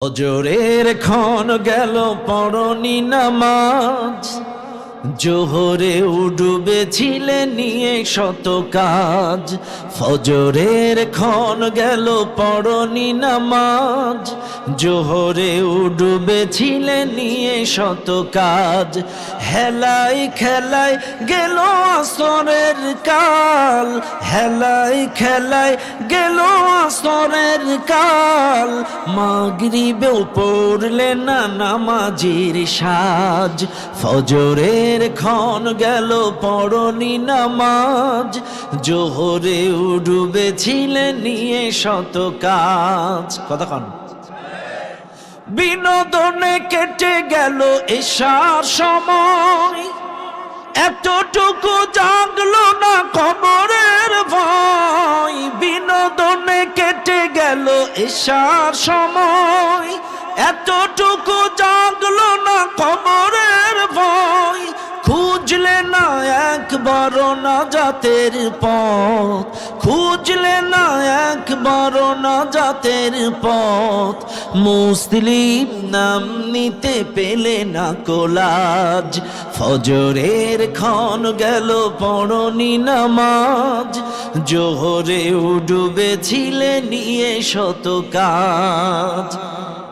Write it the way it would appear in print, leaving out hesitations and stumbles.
ফজরের ক্ষণ গেল পড়নি নামাজ, জোহরে ডুবেছিলে নিয়ে শত কাজ। ফজরের ক্ষণ গেল পড়নি নামাজ, জোহরে ডুবেছিলে নিয়ে শত কাজ। হেলাই খেলায় গেল আসরের কাল, হেলাই খেলায় গেল আসরের কাল। মাগরিবেও পড়লে না নামাজির সাজ। ফজরের ক্ষণ গেল পড়নি নামাজ, জোহরে ডুবেছিলে নিয়ে শত কাজ। কতক্ষণ বিনোদনে কেটে গেল এশার সময়, এতটুকু জাগলো না কবরের ভয়। বিনোদনে কেটে গেল এশার সময়, এতটুকু জাগলো না কবরের ভয়। খুঁজলে না একবার নাজাতের পথ, খুঁজলে না একবার নাজাতের পথ। মুসলিম নাম নিতে পেলে না কোলাজ। ফজরের ক্ষণ গেল পড়নি নামাজ, জোহরে ডুবেছিলে নিয়ে শত কাজ।